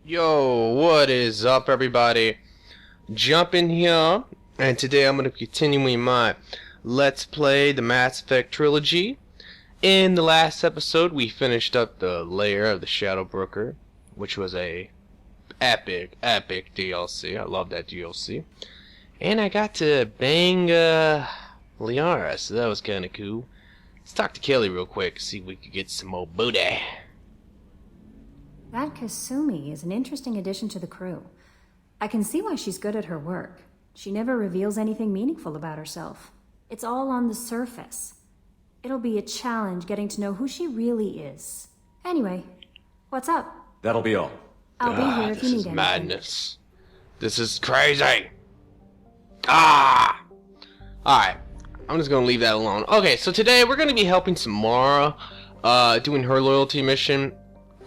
Yo, what is up, everybody? Jump in here, and today I'm going to be continuing my Let's Play the Mass Effect Trilogy. In the last episode, we finished up the lair of the Shadow Broker, which was a epic DLC. I love that DLC. And I got to bang Liara, so that was kind of cool. Let's talk to Kelly real quick, see if we could get some more booty. That Kasumi is an interesting addition to the crew. I can see why she's good at her work. She never reveals anything meaningful about herself. It's all on the surface. It'll be a challenge getting to know who she really is. Anyway, what's up? That'll be all. I'll be here if you need anything. This is madness. This is crazy. Alright. I'm just gonna leave that alone. Okay, so today we're gonna be helping Samara, doing her loyalty mission.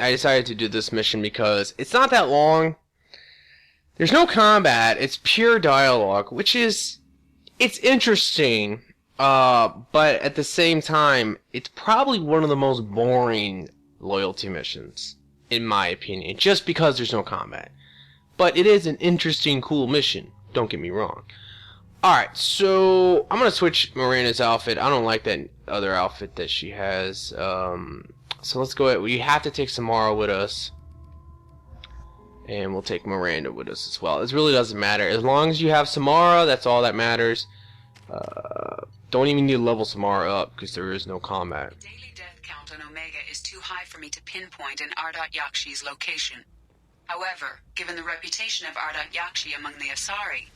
I decided to do this mission because it's not that long. There's no combat. It's pure dialogue, which is... it's interesting, but at the same time, it's probably one of the most boring loyalty missions, in my opinion, just because there's no combat. But it is an interesting, cool mission. Don't get me wrong. Alright, so I'm going to switch Miranda's outfit. I don't like that other outfit that she has. So let's go ahead. We have to take Samara with us. And we'll take Miranda with us as well. It really doesn't matter. As long as you have Samara, that's all that matters. Don't even need to level Samara up because there is no combat. The daily death count on Omega is too high for me to pinpoint an Ardat Yakshi's location. However, given the reputation of Ardat Yakshi among the Asari,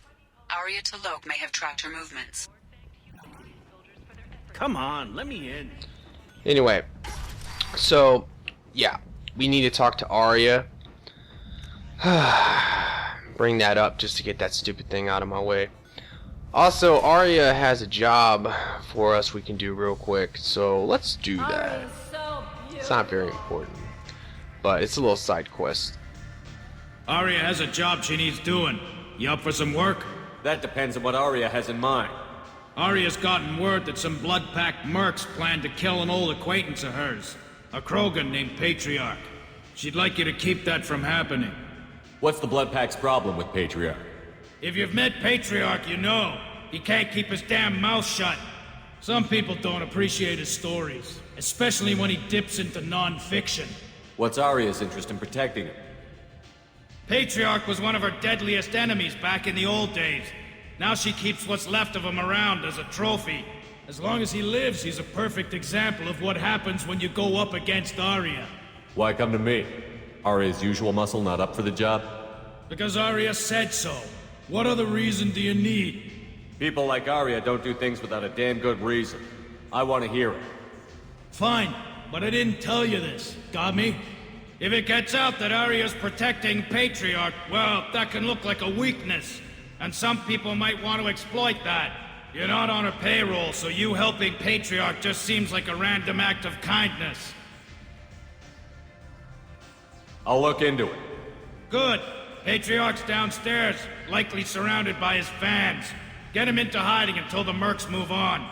Aria Talok may have tracked her movements. Come on, let me in. Anyway, so yeah, we need to talk to Aria. Bring that up just to get that stupid thing out of my way. Also, Aria has a job for us we can do real quick, so let's do that. It's not very important, but it's a little side quest. Aria has a job she needs doing. You up for some work? That depends on what Aria has in mind. Aria's gotten word that some blood-packed mercs plan to kill an old acquaintance of hers, a Krogan named Patriarch. She'd like you to keep that from happening. What's the Blood Pack's problem with Patriarch? If you've met Patriarch, you know. He can't keep his damn mouth shut. Some people don't appreciate his stories, especially when he dips into non-fiction. What's Aria's interest in protecting him? Patriarch was one of her deadliest enemies back in the old days. Now she keeps what's left of him around as a trophy. As long as he lives, he's a perfect example of what happens when you go up against Aria. Why come to me? Aria's usual muscle not up for the job? Because Aria said so. What other reason do you need? People like Aria don't do things without a damn good reason. I want to hear it. Fine, but I didn't tell you this. Got me? If it gets out that Aria's protecting Patriarch, well, that can look like a weakness. And some people might want to exploit that. You're not on her payroll, so you helping Patriarch just seems like a random act of kindness. I'll look into it. Good. Patriarch's downstairs, likely surrounded by his fans. Get him into hiding until the mercs move on.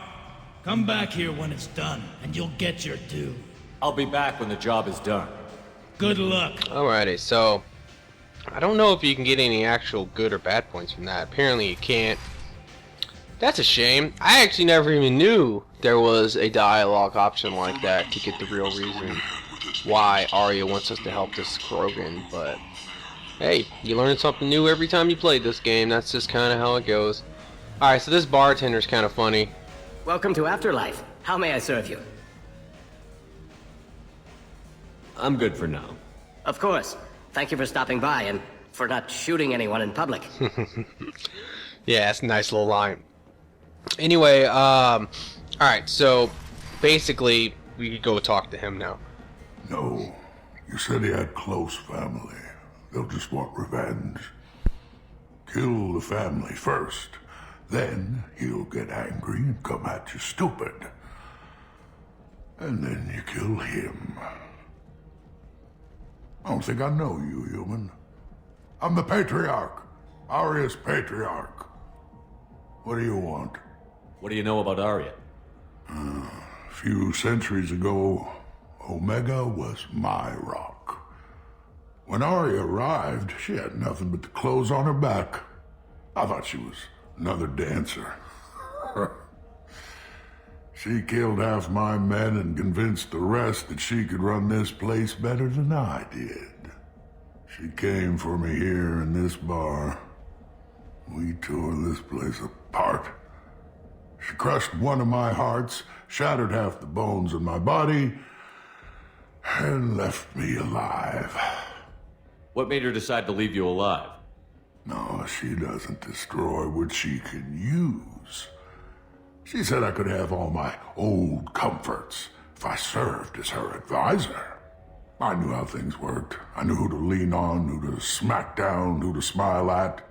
Come back here when it's done, and you'll get your due. I'll be back when the job is done. Good luck. Alrighty, so I don't know if you can get any actual good or bad points from that. Apparently you can't. That's a shame. I actually never even knew there was a dialogue option like that to get the real reason why Aria wants us to help this Krogan, but hey, you learn something new every time you play this game. That's just kind of how it goes. Alright, so this bartender's kind of funny. Welcome to Afterlife. How may I serve you? I'm good for now. Of course. Thank you for stopping by and for not shooting anyone in public. Yeah, that's a nice little line. Anyway, alright, so basically we could go talk to him now. No. You said he had close family. They'll just want revenge. Kill the family first. Then he'll get angry and come at you stupid. And then you kill him. I don't think I know you, human. I'm the Patriarch. Aria's Patriarch. What do you want? What do you know about Aria? A few centuries ago, Omega was my rock. When Aria arrived, she had nothing but the clothes on her back. I thought she was another dancer. She killed half my men and convinced the rest that she could run this place better than I did. She came for me here in this bar. We tore this place apart. She crushed one of my hearts, shattered half the bones in my body, and left me alive. What made her decide to leave you alive? No, she doesn't destroy what she can use. She said I could have all my old comforts if I served as her advisor. I knew how things worked. I knew who to lean on, who to smack down, who to smile at.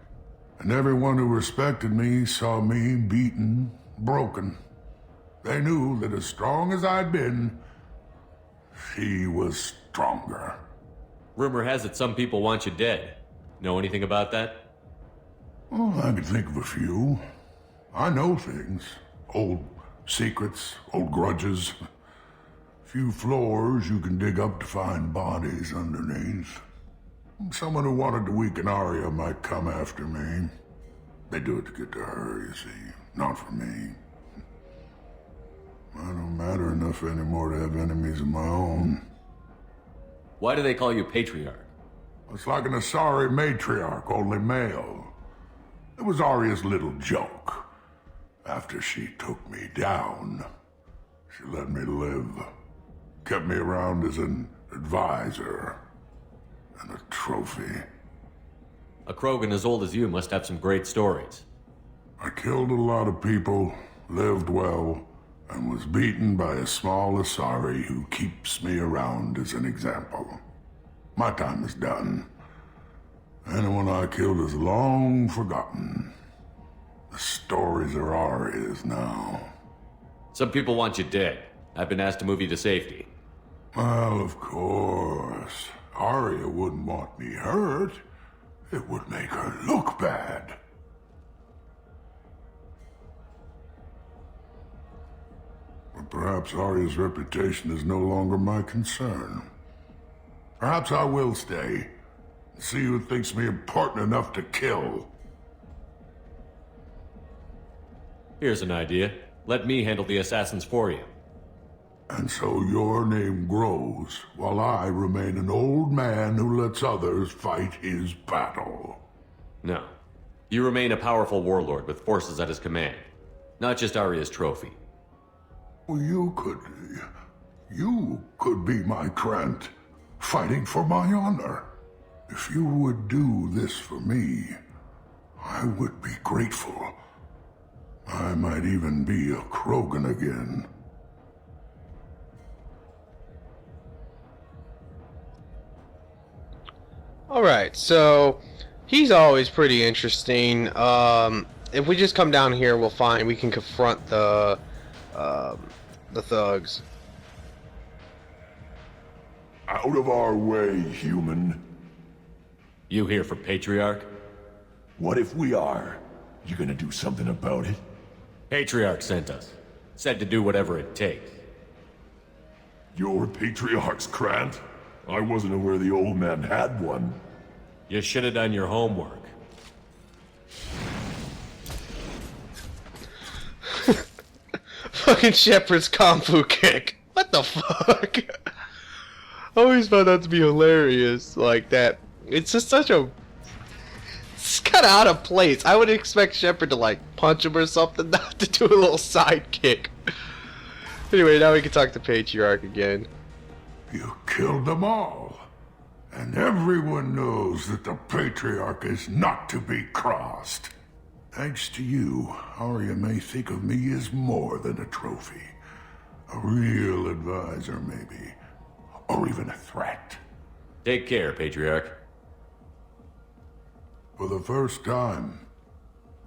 And everyone who respected me saw me beaten, broken. They knew that as strong as I'd been, she was stronger. Rumor has it some people want you dead. Know anything about that? Oh, I could think of a few. I know things. Old secrets, old grudges. Few floors you can dig up to find bodies underneath. Someone who wanted to weaken Aria might come after me. They do it to get to her, you see, not for me. I don't matter enough anymore to have enemies of my own. Why do they call you Patriarch? It's like an Asari matriarch, only male. It was Aria's little joke. After she took me down, she let me live. Kept me around as an advisor and a trophy. A Krogan as old as you must have some great stories. I killed a lot of people, lived well, and was beaten by a small Asari who keeps me around as an example. My time is done. Anyone I killed is long forgotten. The stories are Aria's now. Some people want you dead. I've been asked to move you to safety. Well, of course. Aria wouldn't want me hurt. It would make her look bad. But perhaps Aria's reputation is no longer my concern. Perhaps I will stay and see who thinks me important enough to kill. Here's an idea. Let me handle the assassins for you. And so your name grows, while I remain an old man who lets others fight his battle. No. You remain a powerful warlord with forces at his command. Not just Aria's trophy. Well, you could be my Trent, fighting for my honor. If you would do this for me, I would be grateful. I might even be a Krogan again. Alright, so he's always pretty interesting. If we just come down here, we'll find we can confront the thugs. Out of our way, human. You here for Patriarch? What if we are? You gonna do something about it? Patriarch sent us. Said to do whatever it takes. You're Patriarch's Grant? I wasn't aware the old man had one. You should have done your homework. Fucking Shepard's Kung Fu kick. What the fuck? I always found that to be hilarious. Like that. It's just such a... It's kind of out of place. I would expect Shepard to like punch him or something, not to do a little side kick. Anyway, now we can talk to Patriarch again. You killed them all. And everyone knows that the Patriarch is not to be crossed. Thanks to you, Aria may think of me as more than a trophy. A real advisor, maybe. Or even a threat. Take care, Patriarch. For the first time,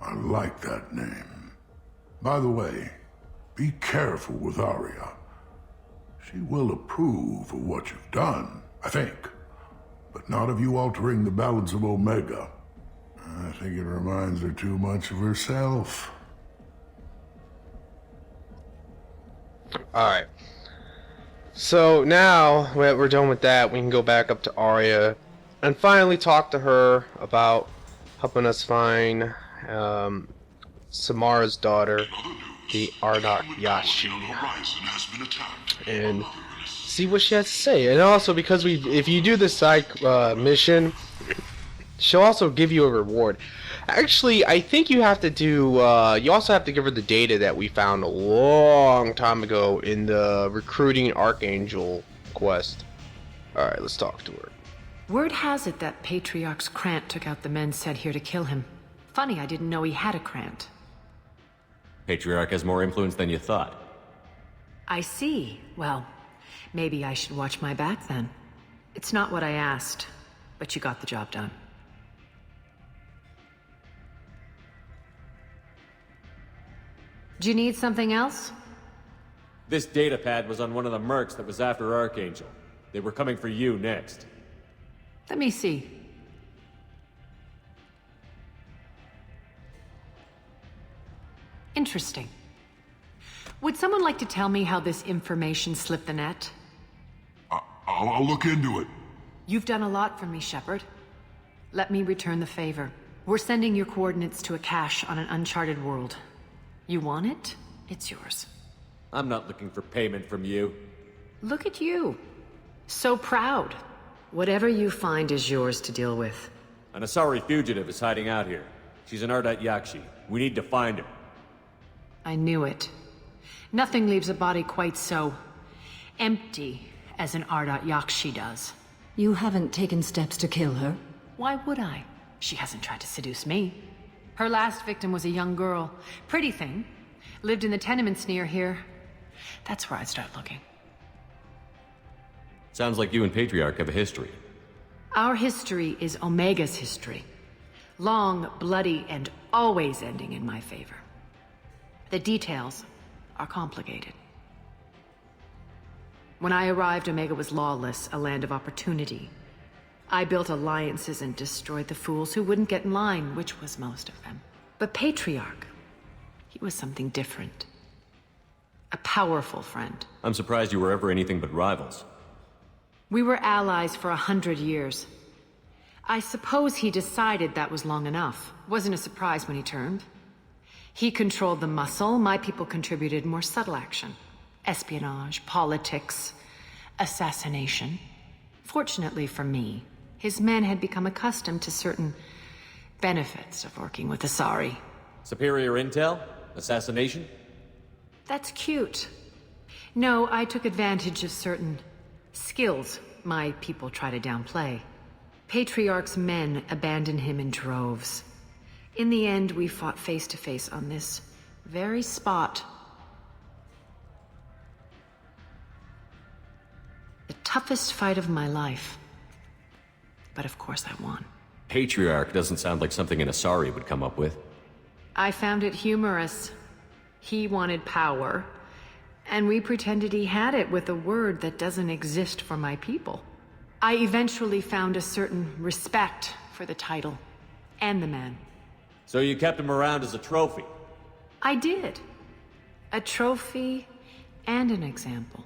I like that name. By the way, be careful with Aria. She will approve of what you've done, I think. But not of you altering the balance of Omega. I think it reminds her too much of herself. Alright. So now that we're done with that, we can go back up to Aria. and finally talk to her about helping us find Samara's daughter, the Ardat Yashi, and see what she has to say. And also, because if you do this side mission, she'll also give you a reward. Actually, I think you have to do. You also have to give her the data that we found a long time ago in the recruiting Archangel quest. All right, let's talk to her. Word has it that Patriarch's Krant took out the men sent here to kill him. Funny, I didn't know he had a Krant. Patriarch has more influence than you thought. I see. Well, maybe I should watch my back then. It's not what I asked, but you got the job done. Do you need something else? This data pad was on one of the mercs that was after Archangel. They were coming for you next. Let me see. Interesting. Would someone like to tell me how this information slipped the net? I'll look into it. You've done a lot for me, Shepard. Let me return the favor. We're sending your coordinates to a cache on an uncharted world. You want it? It's yours. I'm not looking for payment from you. Look at you. So proud. Whatever you find is yours to deal with. An Asari fugitive is hiding out here. She's an Ardat Yakshi. We need to find her. I knew it. Nothing leaves a body quite so empty as an Ardat Yakshi does. You haven't taken steps to kill her? Why would I? She hasn't tried to seduce me. Her last victim was a young girl. Pretty thing. Lived in the tenements near here. That's where I'd start looking. Sounds like you and Patriarch have a history. Our history is Omega's history. Long, bloody, and always ending in my favor. The details are complicated. When I arrived, Omega was lawless, a land of opportunity. I built alliances and destroyed the fools who wouldn't get in line, which was most of them. But Patriarch, he was something different. A powerful friend. I'm surprised you were ever anything but rivals. We were allies for 100 years. I suppose he decided that was long enough. Wasn't a surprise when he turned. He controlled the muscle, my people contributed more subtle action. Espionage, politics, assassination. Fortunately for me, his men had become accustomed to certain benefits of working with Asari. Superior intel? Assassination? That's cute. No, I took advantage of certain skills my people try to downplay. Patriarch's men abandoned him in droves. In the end, we fought face to face on this very spot. The toughest fight of my life. But of course I won. Patriarch doesn't sound like something an Asari would come up with. I found it humorous. He wanted power, and we pretended he had it with a word that doesn't exist for my people. I eventually found a certain respect for the title, and the man. So you kept him around as a trophy? I did. A trophy and an example.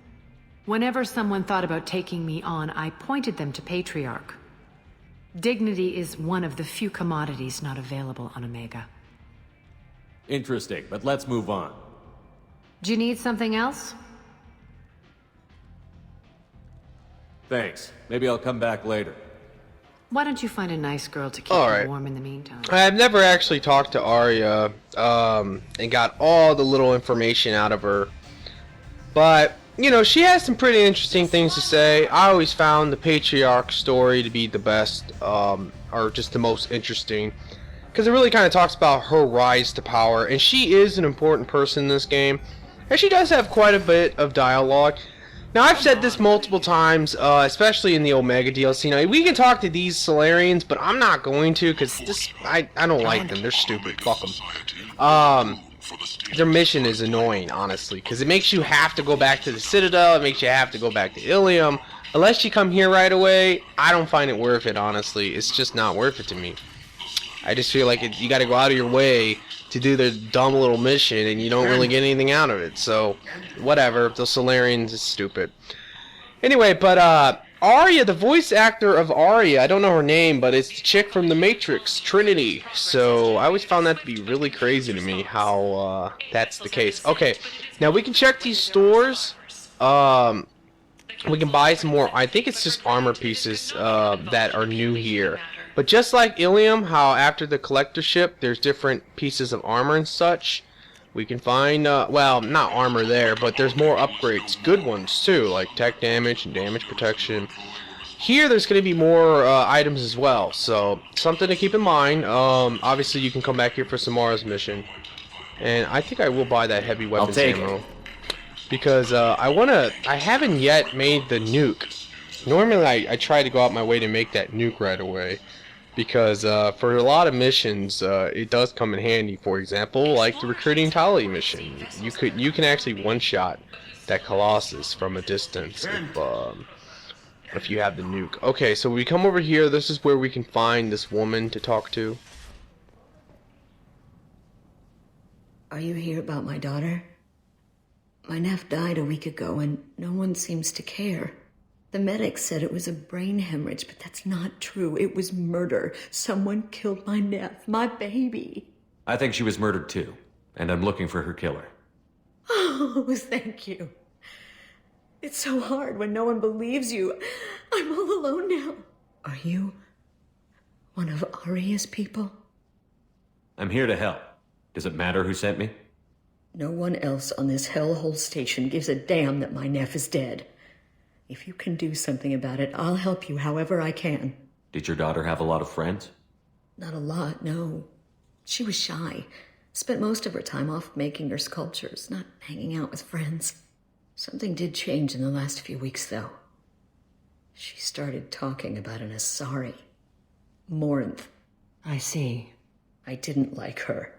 Whenever someone thought about taking me on, I pointed them to Patriarch. Dignity is one of the few commodities not available on Omega. Interesting, but let's move on. Do you need something else? Thanks. Maybe I'll come back later. Why don't you find a nice girl to keep you warm in the meantime? I've never actually talked to Aria, and got all the little information out of her. But, you know, she has some pretty interesting things to say. I always found the Patriarch story to be the best, or just the most interesting. Because it really kind of talks about her rise to power, and she is an important person in this game. And she does have quite a bit of dialogue. Now, I've said this multiple times, especially in the Omega DLC. Now, we can talk to these Solarians, but I'm not going to, because I don't like them. They're stupid. Fuck them. Their mission is annoying, honestly, because it makes you have to go back to the Citadel. It makes you have to go back to Ilium. Unless you come here right away, I don't find it worth it, honestly. It's just not worth it to me. I just feel like you got to go out of your way to do their dumb little mission, and you don't really get anything out of it. So, whatever. The Solarians is stupid. Anyway, but Aria, the voice actor of Aria, I don't know her name, but it's the chick from The Matrix, Trinity. So I always found that to be really crazy to me, how that's the case. Okay, now we can check these stores. We can buy some more. I think it's just armor pieces that are new here. But just like Ilium, how after the collector ship, there's different pieces of armor and such. We can find, well, not armor there, but there's more upgrades. Good ones, too, like tech damage and damage protection. Here, there's going to be more items as well, so something to keep in mind. Obviously, you can come back here for Samara's mission. And I think I will buy that heavy weapons ammo. Because I haven't yet made the nuke. Normally, I try to go out my way to make that nuke right away. Because for a lot of missions, it does come in handy. For example, like the recruiting Tali mission, you can actually one-shot that Colossus from a distance if you have the nuke. Okay, so we come over here. This is where we can find this woman to talk to. Are you here about my daughter? My nephew died a week ago, and no one seems to care. The medics said it was a brain hemorrhage, but that's not true. It was murder. Someone killed my nephew, my baby. I think she was murdered too, and I'm looking for her killer. Oh, thank you. It's so hard when no one believes you. I'm all alone now. Are you one of Aria's people? I'm here to help. Does it matter who sent me? No one else on this hellhole station gives a damn that my nephew is dead. If you can do something about it, I'll help you however I can. Did your daughter have a lot of friends? Not a lot, no. She was shy. Spent most of her time off making her sculptures, not hanging out with friends. Something did change in the last few weeks, though. She started talking about an Asari. Morinth. I see. I didn't like her.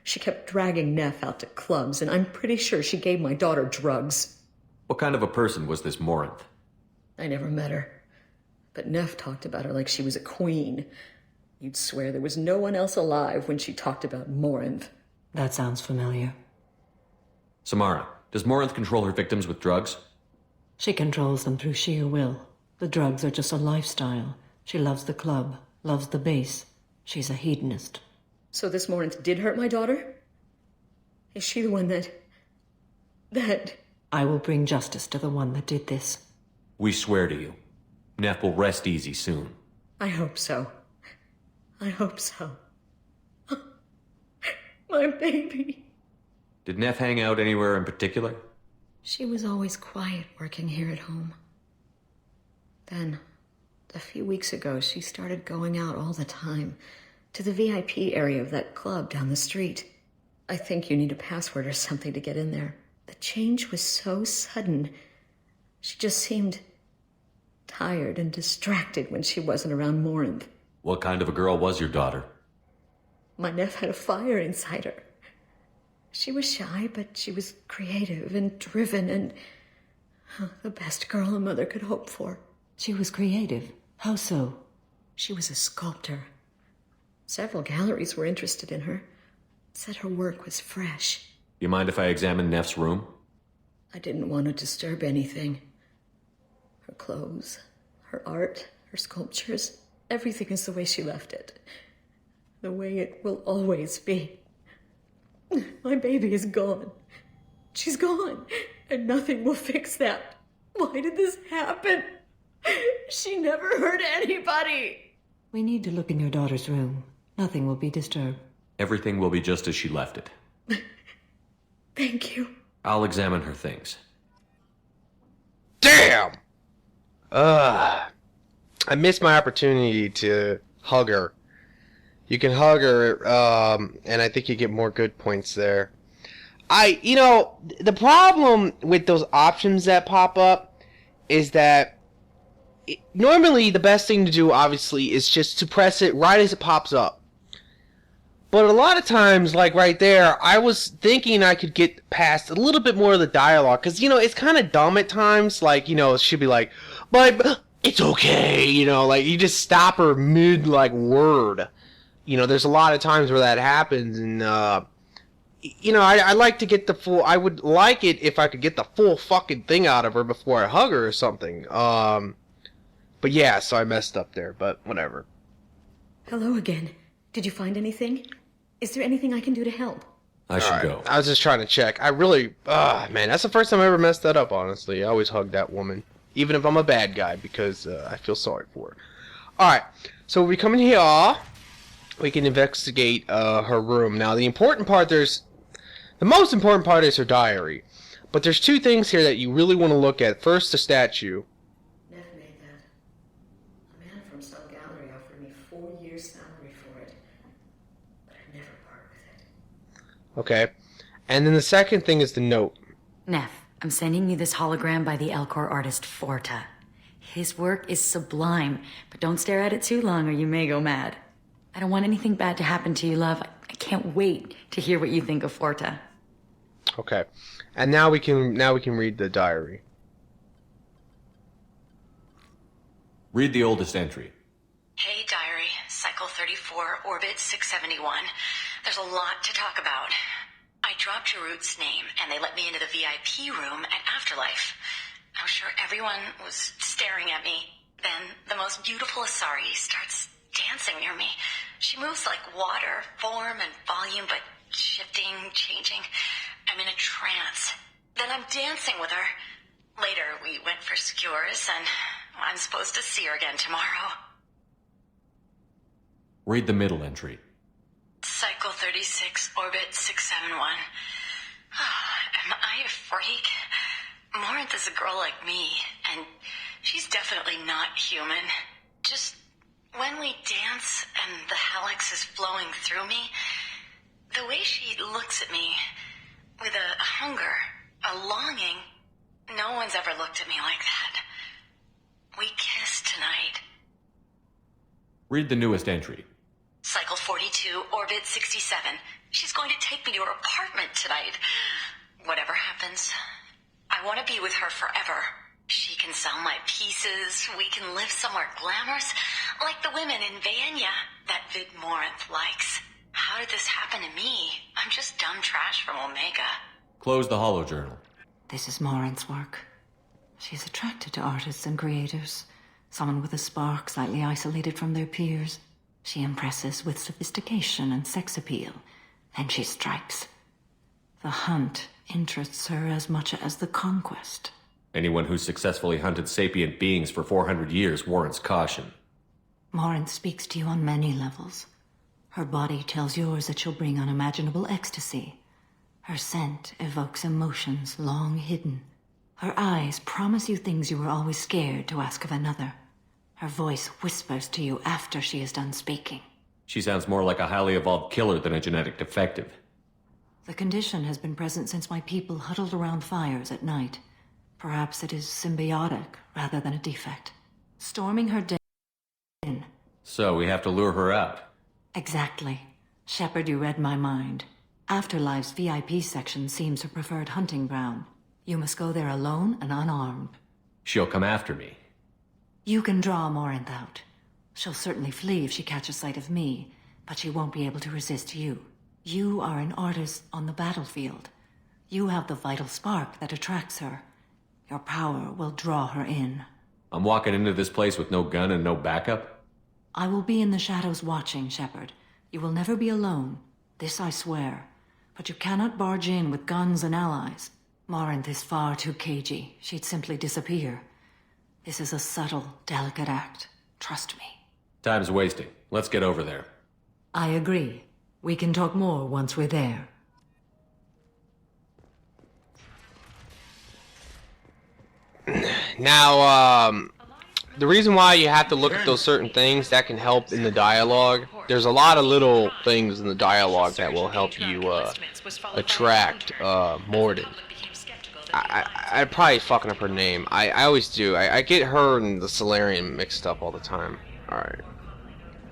She kept dragging Neff out to clubs, and I'm pretty sure she gave my daughter drugs. What kind of a person was this Morinth? I never met her. But Neff talked about her like she was a queen. You'd swear there was no one else alive when she talked about Morinth. That sounds familiar. Samara, does Morinth control her victims with drugs? She controls them through sheer will. The drugs are just a lifestyle. She loves the club, loves the base. She's a hedonist. So this Morinth did hurt my daughter? Is she the one that... I will bring justice to the one that did this. We swear to you. Neff will rest easy soon. I hope so. I hope so. My baby. Did Neff hang out anywhere in particular? She was always quiet working here at home. Then, a few weeks ago, she started going out all the time to the VIP area of that club down the street. I think you need a password or something to get in there. The change was so sudden. She just seemed tired and distracted when she wasn't around Morinth. What kind of a girl was your daughter? My nephew had a fire inside her. She was shy, but she was creative and driven and the best girl a mother could hope for. She was creative. How so? She was a sculptor. Several galleries were interested in her. Said her work was fresh. You mind if I examine Neff's room? I didn't want to disturb anything. Her clothes, her art, her sculptures, everything is the way she left it. The way it will always be. My baby is gone. She's gone, and nothing will fix that. Why did this happen? She never hurt anybody. We need to look in your daughter's room. Nothing will be disturbed. Everything will be just as she left it. Thank you. I'll examine her things. Damn! I missed my opportunity to hug her. You can hug her, and I think you get more good points there. The problem with those options that pop up is that normally the best thing to do, obviously, is just to press it right as it pops up. But a lot of times, like right there, I was thinking I could get past a little bit more of the dialogue. Because, it's kind of dumb at times. Like, it should be like, but it's okay. Like, you just stop her mid, like, word. There's a lot of times where that happens. And, I like to get the full... I would like it if I could get the full fucking thing out of her before I hug her or something. But yeah, so I messed up there, but whatever. Hello again. Did you find anything? Is there anything I can do to help? I should go. I was just trying to check. I really, man, that's the first time I ever messed that up, honestly. I always hug that woman, even if I'm a bad guy, because I feel sorry for her. Alright, so we come in here, we can investigate her room. Now, the most important part is her diary. But there's two things here that you really want to look at. First, the statue. Neff made that. A man from some gallery offered me 4 years' salary for it. But I'd never part with it. Okay. And then the second thing is the note. Neff, I'm sending you this hologram by the Elcor artist Forta. His work is sublime, but don't stare at it too long or you may go mad. I don't want anything bad to happen to you, love. I can't wait to hear what you think of Forta. Okay. And now we can read the diary. Read the oldest entry. Hey, diary. Cycle 34, orbit 671. There's a lot to talk about. I dropped Jarut's name, and they let me into the VIP room at Afterlife. I'm sure everyone was staring at me. Then the most beautiful Asari starts dancing near me. She moves like water, form and volume, but shifting, changing. I'm in a trance. Then I'm dancing with her. Later, we went for skewers, and I'm supposed to see her again tomorrow. Read the middle entry. Cycle 36, orbit 671. Am I a freak? Morinth is a girl like me, and she's definitely not human. Just when we dance and the helix is flowing through me, the way she looks at me with a hunger, a longing, no one's ever looked at me like that. We kissed tonight. Read the newest entry. Cycle 42, orbit 67. She's going to take me to her apartment tonight. Whatever happens, I want to be with her forever. She can sell my pieces. We can live somewhere glamorous, like the women in Vanya that Vid Morinth likes. How did this happen to me? I'm just dumb trash from Omega. Close the holojournal. This is Morinth's work. She's attracted to artists and creators. Someone with a spark, slightly isolated from their peers. She impresses with sophistication and sex appeal. Then she strikes. The hunt interests her as much as the conquest. Anyone who's successfully hunted sapient beings for 400 years warrants caution. Morinth speaks to you on many levels. Her body tells yours that she'll bring unimaginable ecstasy. Her scent evokes emotions long hidden. Her eyes promise you things you were always scared to ask of another. Her voice whispers to you after she is done speaking. She sounds more like a highly evolved killer than a genetic defective. The condition has been present since my people huddled around fires at night. Perhaps it is symbiotic rather than a defect. Storming her den. So we have to lure her out. Exactly. Shepard, you read my mind. Afterlife's VIP section seems her preferred hunting ground. You must go there alone and unarmed. She'll come after me. You can draw Morinth out. She'll certainly flee if she catches sight of me, but she won't be able to resist you. You are an artist on the battlefield. You have the vital spark that attracts her. Your power will draw her in. I'm walking into this place with no gun and no backup? I will be in the shadows watching, Shepard. You will never be alone. This I swear. But you cannot barge in with guns and allies. Morinth is far too cagey. She'd simply disappear. This is a subtle, delicate act. Trust me. Time's wasting. Let's get over there. I agree. We can talk more once we're there. Now, the reason why you have to look at those certain things that can help in the dialogue, there's a lot of little things in the dialogue that will help you attract Mordin. I'm probably fucking up her name. I always do. I get her and the Solarian mixed up all the time. Alright.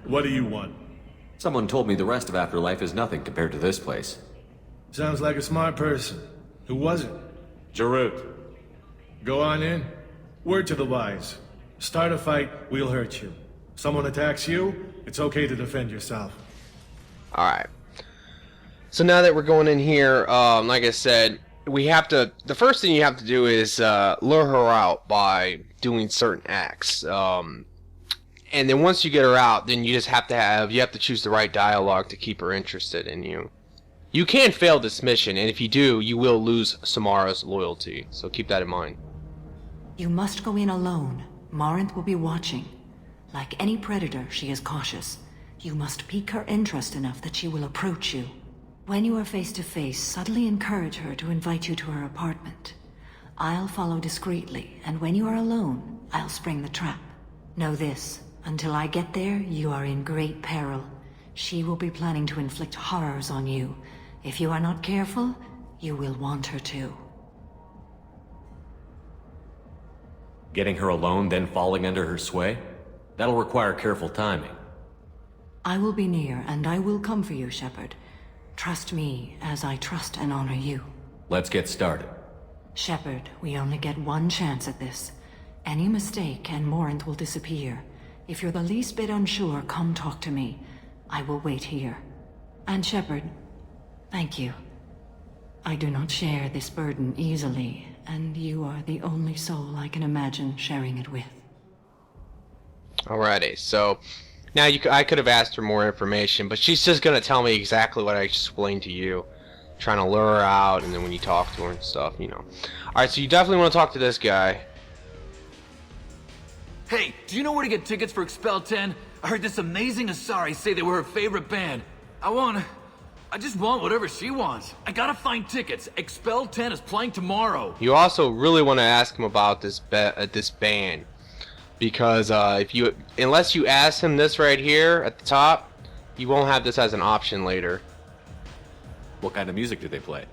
What do you want? Someone told me the rest of Afterlife is nothing compared to this place. Sounds like a smart person. Who was it? Jarut. Go on in. Word to the wise. Start a fight, we'll hurt you. Someone attacks you, it's okay to defend yourself. Alright. So now that we're going in here, like I said, we have to, the first thing you have to do is lure her out by doing certain acts. And then once you get her out, then you just have to choose the right dialogue to keep her interested in you. You can fail this mission, and if you do, you will lose Samara's loyalty. So keep that in mind. You must go in alone. Marinth will be watching. Like any predator, she is cautious. You must pique her interest enough that she will approach you. When you are face to face, subtly encourage her to invite you to her apartment. I'll follow discreetly, and when you are alone, I'll spring the trap. Know this, until I get there, you are in great peril. She will be planning to inflict horrors on you. If you are not careful, you will want her to. Getting her alone, then falling under her sway? That'll require careful timing. I will be near, and I will come for you, Shepard. Trust me, as I trust and honor you. Let's get started. Shepard, we only get one chance at this. Any mistake, and Morinth will disappear. If you're the least bit unsure, come talk to me. I will wait here. And Shepard, thank you. I do not share this burden easily, and you are the only soul I can imagine sharing it with. Alrighty, so now I could have asked her more information, but she's just gonna tell me exactly what I explained to you, trying to lure her out, and then when you talk to her and stuff, you know. Alright, so you definitely want to talk to this guy. Hey, do you know where to get tickets for Expel 10? I heard this amazing Asari say they were her favorite band. I just want whatever she wants. I gotta find tickets. Expel 10 is playing tomorrow. You also really want to ask him about this band, because unless you ask him this right here at the top, you won't have this as an option later. What kind of music do they play?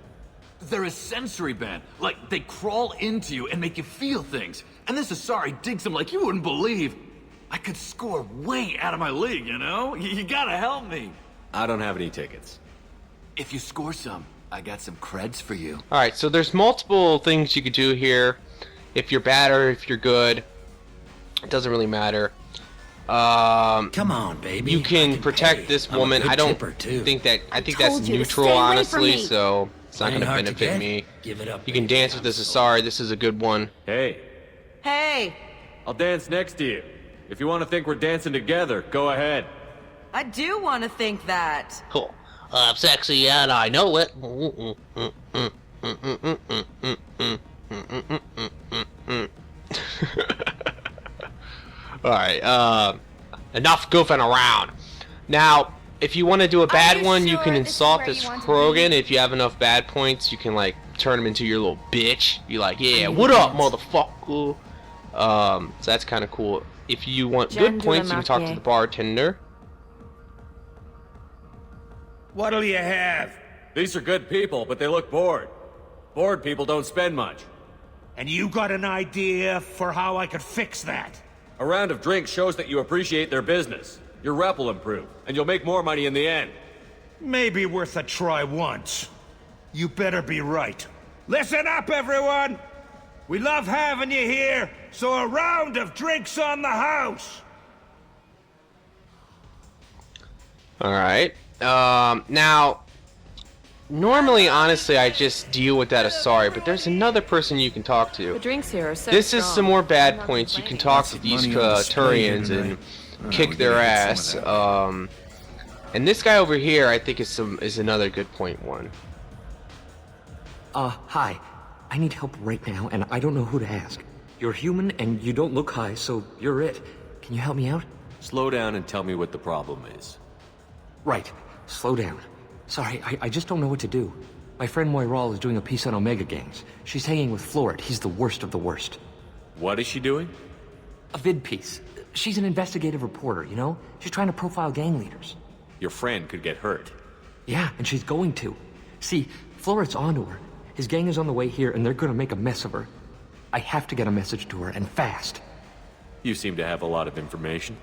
They're a sensory band. Like, they crawl into you and make you feel things. And this Asari digs them like you wouldn't believe. I could score way out of my league, you know? You gotta help me. I don't have any tickets. If you score some, I got some creds for you. Alright, so there's multiple things you could do here. If you're bad or if you're good, it doesn't really matter. Come on, baby. You can protect this woman. I don't think that. I think that's neutral, honestly. So it's not going to benefit me. Give it up. You can dance with this Asari. This is a good one. Hey. Hey. I'll dance next to you. If you want to think we're dancing together, go ahead. I do want to think that. Cool. I'm sexy and I know it. Alright, enough goofing around. Now, if you want to do a bad one, you can insult this Krogan. If you have enough bad points, you can, like, turn him into your little bitch. Be like, yeah, what up, motherfucker? So that's kind of cool. If you want good points, you can talk to the bartender. What'll you have? These are good people, but they look bored. Bored people don't spend much. And you got an idea for how I could fix that? A round of drinks shows that you appreciate their business. Your rep will improve, and you'll make more money in the end. Maybe worth a try once. You better be right. Listen up, everyone! We love having you here, so a round of drinks on the house! Alright. Now, normally, honestly, I just deal with that Asari, but there's another person you can talk to. The drinks here are so This is strong. some more bad points. You can talk to these Turians and kick their ass. And this guy over here, I think, is another good point one. Hi. I need help right now, and I don't know who to ask. You're human, and you don't look high, so you're it. Can you help me out? Slow down and tell me what the problem is. Right. Slow down. Sorry, I just don't know what to do. My friend Moiral is doing a piece on Omega gangs. She's hanging with Florid. He's the worst of the worst. What is she doing? A vid piece. She's an investigative reporter, you know? She's trying to profile gang leaders. Your friend could get hurt. Yeah, and she's going to. See, Florid's onto her. His gang is on the way here, and they're gonna make a mess of her. I have to get a message to her, and fast. You seem to have a lot of information.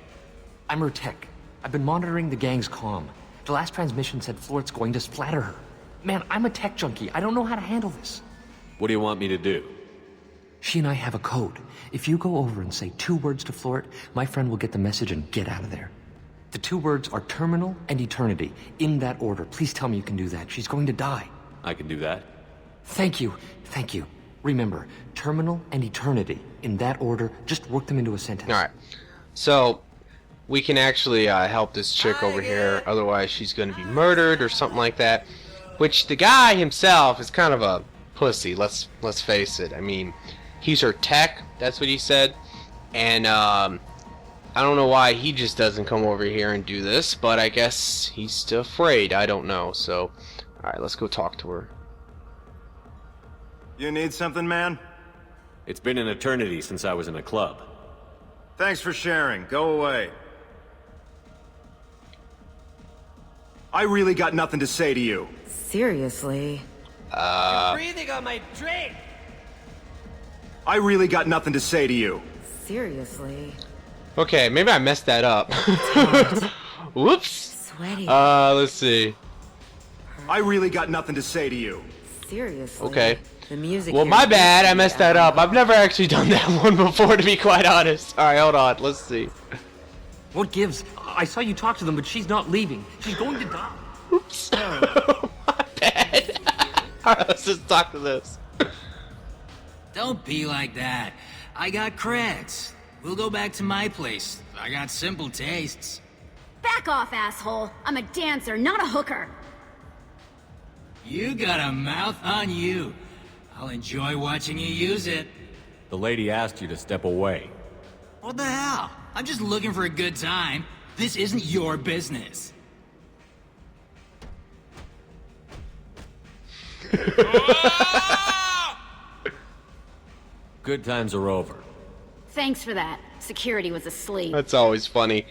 I'm her tech. I've been monitoring the gang's comm. The last transmission said Florid's going to splatter her. Man, I'm a tech junkie. I don't know how to handle this. What do you want me to do? She and I have a code. If you go over and say 2 words to Florid, my friend will get the message and get out of there. The 2 words are terminal and eternity. In that order. Please tell me you can do that. She's going to die. I can do that. Thank you. Thank you. Remember, terminal and eternity. In that order, just work them into a sentence. Alright. So, we can actually help this chick over here, otherwise she's going to be murdered or something like that. Which, the guy himself is kind of a pussy, let's face it. I mean, he's her tech, that's what he said. And, I don't know why he just doesn't come over here and do this, but I guess he's still afraid, I don't know. So, alright, let's go talk to her. You need something, man? It's been an eternity since I was in a club. Thanks for sharing. Go away. I really got nothing to say to you. Seriously? You're breathing on my drink! I really got nothing to say to you. Seriously? Okay, maybe I messed that up. Whoops. Sweaty. Let's see. I really got nothing to say to you. Seriously? Okay. The music. Well, my bad. I messed that up. I've never actually done that one before, to be quite honest. Alright, hold on. Let's see. What gives? I saw you talk to them, but she's not leaving. She's going to die. Oops. My bad. Alright, let's just talk to this. Don't be like that. I got creds. We'll go back to my place. I got simple tastes. Back off, asshole. I'm a dancer, not a hooker. You got a mouth on you. I'll enjoy watching you use it. The lady asked you to step away. What the hell? I'm just looking for a good time. This isn't your business. Good times are over. Thanks for that. Security was asleep. That's always funny.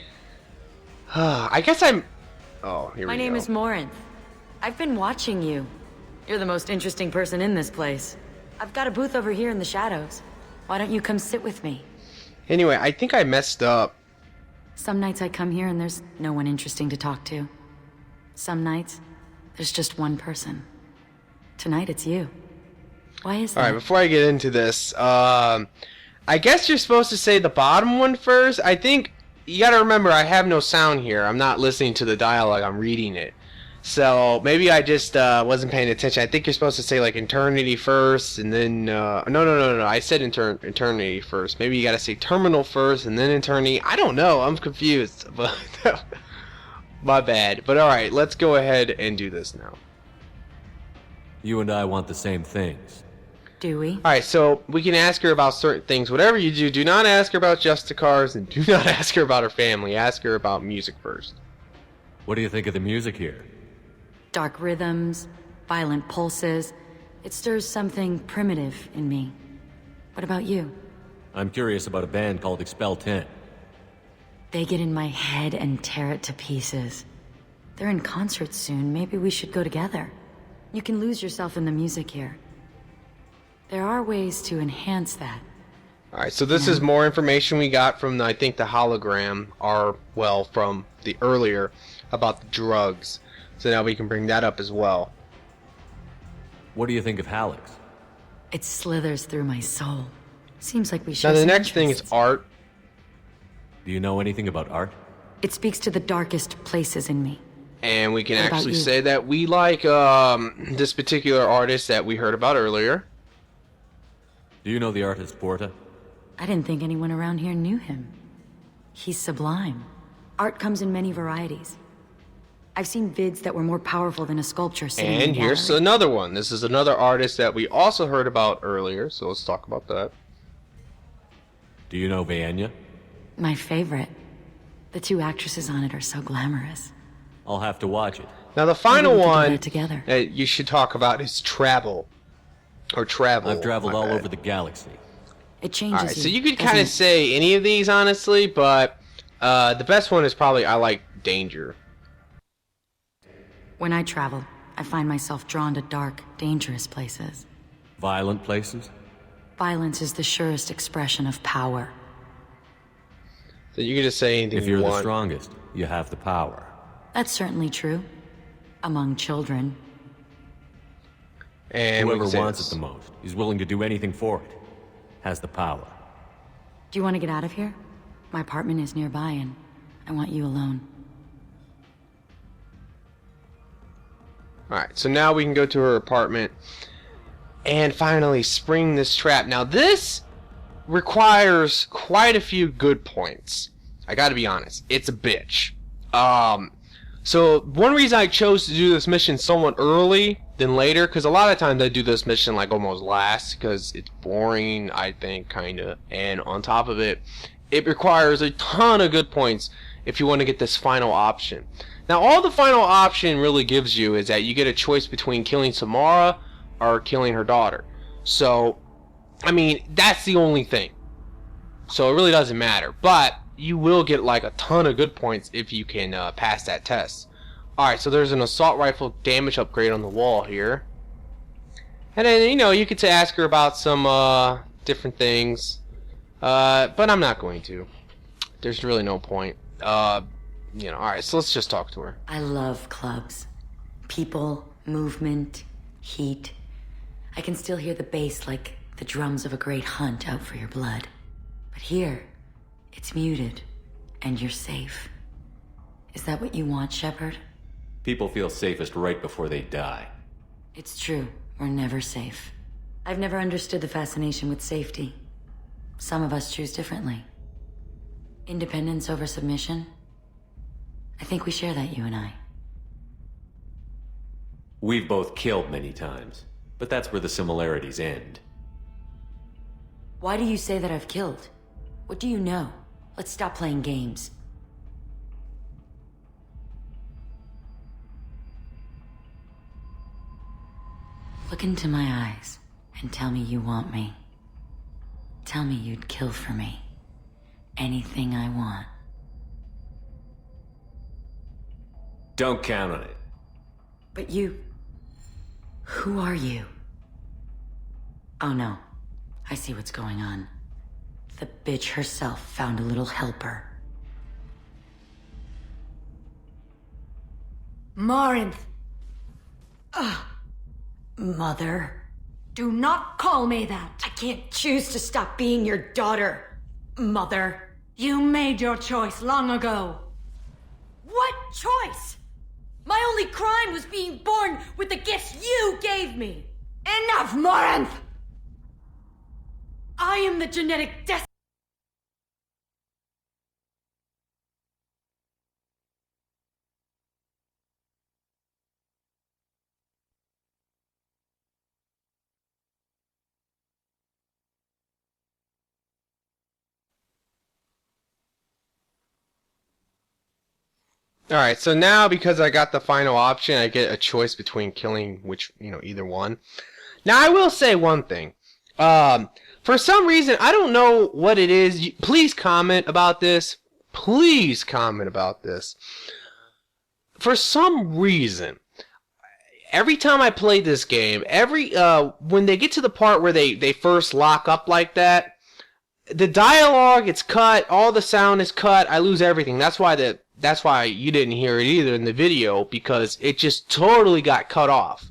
I guess I'm... Oh, here we go. My name is Morinth. I've been watching you. You're the most interesting person in this place. I've got a booth over here in the shadows. Why don't you come sit with me? Anyway, I think I messed up. Some nights I come here and there's no one interesting to talk to. Some nights, there's just one person. Tonight it's you. Why is that? Alright, before I get into this, I guess you're supposed to say the bottom one first. I think, you gotta remember, I have no sound here. I'm not listening to the dialogue, I'm reading it. So, maybe I just wasn't paying attention. I think you're supposed to say, like, eternity first, and then, no, I said eternity first. Maybe you gotta say terminal first, and then eternity. I don't know, I'm confused. But my bad. But alright, let's go ahead and do this now. You and I want the same things. Do we? Alright, so we can ask her about certain things. Whatever you do, do not ask her about Justicars, and do not ask her about her family. Ask her about music first. What do you think of the music here? Dark rhythms, violent pulses. It stirs something primitive in me. What about you? I'm curious about a band called Expel 10. They get in my head and tear it to pieces. They're in concert soon. Maybe we should go together. You can lose yourself in the music here. There are ways to enhance that. Alright, so this is more information we got from, I think, the hologram, or, well, from the earlier, about the drugs. So now we can bring that up as well. What do you think of Hallex? It slithers through my soul. Seems like we should. Now the next thing is art. Do you know anything about art? It speaks to the darkest places in me. And we can What about actually you? say that we like this particular artist that we heard about earlier. Do you know the artist Porta? I didn't think anyone around here knew him. He's sublime. Art comes in many varieties. I've seen vids that were more powerful than a sculpture sitting in a And here's gallery. another one. This is another artist that we also heard about earlier, so let's talk about that. Do you know Vaenya? My favorite. The two actresses on it are so glamorous. I'll have to watch it. Now the final Maybe we can do one that together. that you should talk about is travel. Or travel. I've traveled my all bad. over the galaxy. It changes Alright, so you, you could doesn't kind of it? say any of these, honestly, but the best one is probably I like danger. When I travel, I find myself drawn to dark, dangerous places. Violent places? Violence is the surest expression of power. So you can just say anything If you you're the want. strongest, you have the power. That's certainly true. Among children. And we whoever can say wants this. it the most, is willing to do anything for it, has the power. Do you want to get out of here? My apartment is nearby and I want you alone. Alright, so now we can go to her apartment. and finally spring this trap. Now this requires quite a few good points. I gotta be honest, it's a bitch. So one reason I chose to do this mission somewhat early than later, because a lot of times I do this mission like almost last, because it's boring, I think, kinda, and on top of it, it requires a ton of good points if you want to get this final option. Now all the final option really gives you is that you get a choice between killing Samara or killing her daughter. So, I mean, that's the only thing. So it really doesn't matter, but you will get like a ton of good points if you can pass that test. Alright, so there's an assault rifle damage upgrade on the wall here. And then, you know, you could ask her about some different things. But I'm not going to. There's really no point. You know, alright, so let's just talk to her. I love clubs. People, movement, heat. I can still hear the bass like the drums of a great hunt out for your blood. But here, it's muted, and you're safe. Is that what you want, Shepard? People feel safest right before they die. It's true. We're never safe. I've never understood the fascination with safety. Some of us choose differently. Independence over submission? I think we share that, you and I. We've both killed many times, but that's where the similarities end. Why do you say that I've killed? What do you know? Let's stop playing games. Look into my eyes and tell me you want me. Tell me you'd kill for me. Anything I want. Don't count on it. But you... Who are you? Oh no. I see what's going on. The bitch herself found a little helper. Morinth! Mother? Do not call me that! I can't choose to stop being your daughter, Mother. You made your choice long ago. What choice? My only crime was being born with the gifts you gave me. Enough, Morinth! I am the genetic destiny. Alright, so now because I got the final option, I get a choice between killing which, you know, either one. Now I will say one thing. For some reason, I don't know what it is. Please comment about this. Please comment about this. For some reason, every time I play this game, when they get to the part where they first lock up like that, the dialogue gets cut, all the sound is cut, I lose everything. That's why you didn't hear it either in the video, because it just totally got cut off.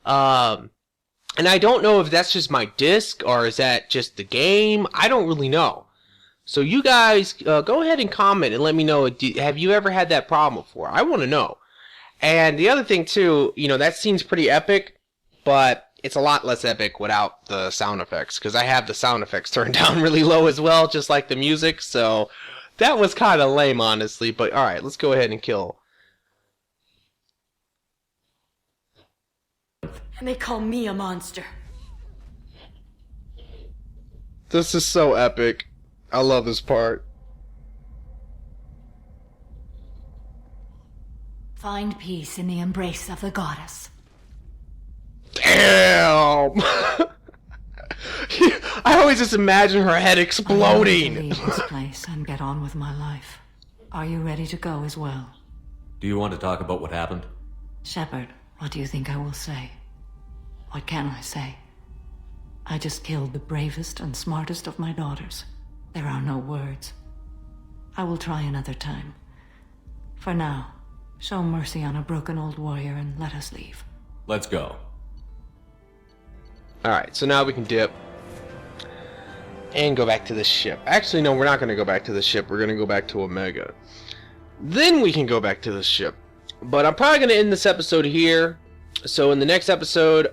And I don't know if that's just my disc, or is that just the game? I don't really know. So you guys, go ahead and comment and let me know, have you ever had that problem before? I want to know. And the other thing too, you know, that seems pretty epic, but it's a lot less epic without the sound effects, because I have the sound effects turned down really low as well, just like the music, so that was kind of lame, honestly. But alright, let's go ahead and kill. And they call me a monster. This is so epic. I love this part. Find peace in the embrace of the goddess. Damn! I always just imagine her head exploding. I'm ready to leave this place and get on with my life. Are you ready to go as well? Do you want to talk about what happened? Shepard, what do you think I will say? What can I say? I just killed the bravest and smartest of my daughters. There are no words. I will try another time. For now, show mercy on a broken old warrior and let us leave. Let's go. Alright, so now we can dip and go back to the ship. Actually, no, we're not going to go back to the ship. We're going to go back to Omega. Then we can go back to the ship. But I'm probably going to end this episode here. So in the next episode,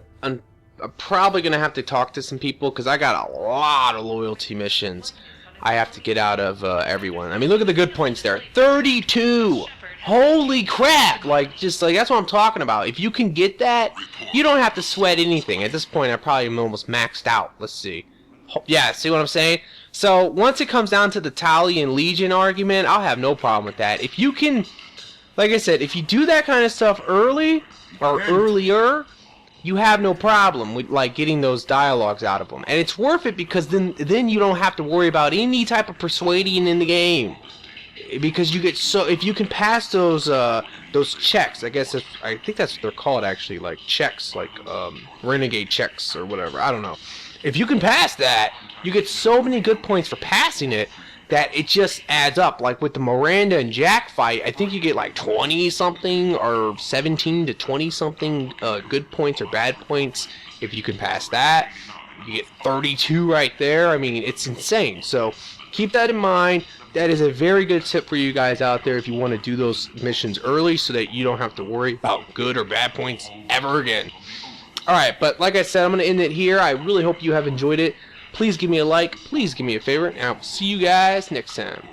I'm probably going to have to talk to some people because I got a lot of loyalty missions I have to get out of everyone. I mean, look at the good points there. 32! Holy crap! Like, just like, that's what I'm talking about. If you can get that, you don't have to sweat anything. At this point, I probably am almost maxed out. Let's see. Yeah, see what I'm saying? So, once it comes down to the Tali and Legion argument, I'll have no problem with that. If you can, like I said, if you do that kind of stuff early, or earlier, you have no problem with, like, getting those dialogues out of them. And it's worth it because then you don't have to worry about any type of persuading in the game. Because you get so, if you can pass those checks, I guess I think that's what they're called actually, like checks, like renegade checks or whatever. I don't know. If you can pass that, you get so many good points for passing it that it just adds up. Like with the Miranda and Jack fight, I think you get like 20 something or 17 to 20 something good points or bad points if you can pass that. You get 32 right there. I mean, it's insane. So keep that in mind. That is a very good tip for you guys out there if you want to do those missions early so that you don't have to worry about good or bad points ever again. Alright, but like I said, I'm going to end it here. I really hope you have enjoyed it. Please give me a like. Please give me a favorite. And I'll see you guys next time.